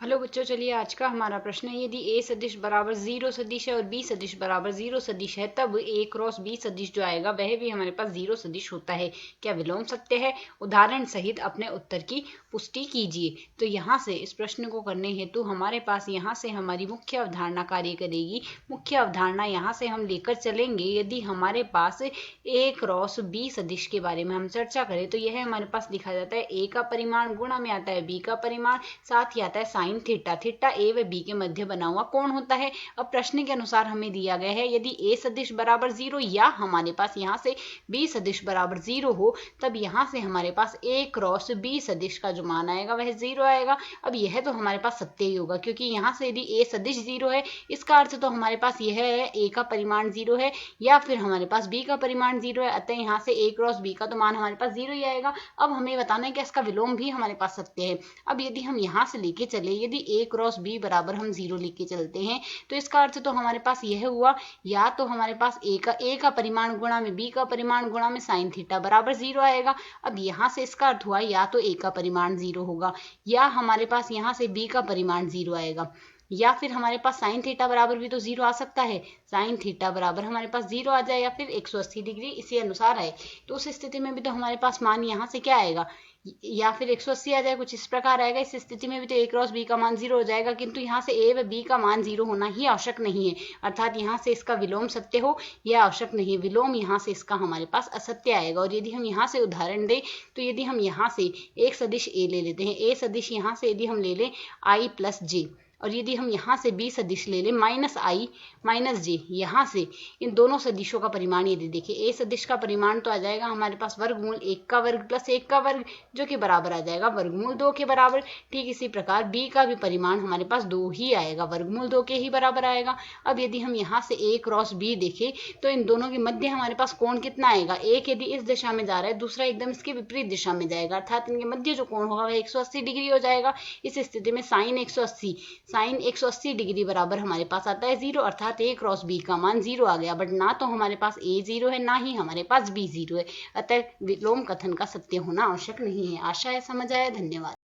Hello बच्चों, चलिए आज का हमारा प्रश्न है, यदि a सदिश बराबर 0 सदिश है और b सदिश बराबर 0 सदिश है, तब a क्रॉस b सदिश जो आएगा वह भी हमारे पास 0 सदिश होता है। क्या विलोम सत्य है? उदाहरण सहित अपने उत्तर की पुष्टि कीजिए। तो यहाँ से इस प्रश्न को करने हेतु हमारे पास यहाँ से हमारी मुख्य अवधारणा कार्य करेगी। मुख्य अवधारणा यहाँ से हम लेकर चलेंगे, यदि हमारे पास a क्रॉस b सदिश के बारे में हम चर्चा करें तो यह हमारे पास लिखा जाता है a का परिमाण गुणा में आता है b का परिमाण, साथ ही आता है साइन थीटा। थीटा ए व बी के मध्य बना हुआ कोण होता है। अब प्रश्न के अनुसार हमें दिया गया है, यदि ए सदिश बराबर 0 या हमारे पास यहाँ से बी सदिश बराबर 0 हो, तब यहाँ से हमारे पास ए क्रॉस बी सदिश का जो मान आएगा वह 0 आएगा। अब यह तो हमारे पास सत्य ही होगा, क्योंकि यहाँ से यदि ए सदिश 0 है, इसका अर्थ तो हमारे पास यह है ए का परिमाण 0 है या फिर हमारे पास बी का परिमाण 0 है, अतः यहाँ से ए क्रॉस बी का तो मान हमारे पास 0 ही आएगा। अब हमें बताना है कि इसका विलोम भी हमारे पास सत्य है। अब यदि हम यहाँ से लेके चले, यदि a क्रॉस b बराबर हम 0 लेके चलते हैं, तो इसका अर्थ तो हमारे पास यह हुआ, या तो हमारे पास a का परिमाण गुणा में b का परिमाण गुणा में साइन थीटा बराबर 0 आएगा। अब यहाँ से इसका अर्थ हुआ या तो a का परिमाण 0 होगा या हमारे पास यहाँ से b का परिमाण 0 आएगा, या फिर हमारे पास साइन थीटा बराबर भी तो 0 आ सकता है। साइन थीटा बराबर हमारे पास 0 आ जाए या फिर 180 डिग्री इसी अनुसार आए, तो उस स्थिति में भी तो हमारे पास मान यहाँ से क्या आएगा, या फिर 180 आ जाए, कुछ इस प्रकार आएगा। इस स्थिति में भी तो a क्रॉस b का मान 0 हो जाएगा, किंतु यहाँ से a व b का मान 0 होना ही आवश्यक नहीं है, अर्थात यहाँ से इसका विलोम सत्य हो यह आवश्यक नहीं है। विलोम यहाँ से इसका हमारे पास असत्य आएगा। और यदि हम यहाँ से उदाहरण दें, तो यदि हम यहाँ से एक सदिश a ले लेते हैं, a सदिश यहाँ से यदि हम ले लें i प्लस j, और यदि हम यहाँ से b सदिश ले लें माइनस आई माइनस जे, यहाँ से इन दोनों सदिशों का परिमाण यदि देखें, a सदिश का परिमाण तो आ जाएगा हमारे पास वर्गमूल 1 का वर्ग प्लस 1 का वर्ग, जो कि बराबर आ जाएगा वर्गमूल 2 के बराबर। ठीक इसी प्रकार b का भी परिमाण हमारे पास 2 ही आएगा, वर्गमूल 2 के ही बराबर आएगा। अब यदि हम यहाँ से a क्रॉस b देखें, तो इन दोनों के मध्य हमारे पास कोण कितना आएगा, एक यदि इस दिशा में जा रहा है, दूसरा एकदम इसके विपरीत दिशा में जाएगा, अर्थात इनके मध्य जो कोण होगा वह 180 डिग्री हो जाएगा। इस स्थिति में साइन 180 डिग्री बराबर हमारे पास आता है 0, अर्थात a क्रॉस b का मान 0 आ गया। बट ना तो हमारे पास a 0 है, ना ही हमारे पास b 0 है, अतः विलोम कथन का सत्य होना आवश्यक नहीं है। आशा है समझ आया। धन्यवाद।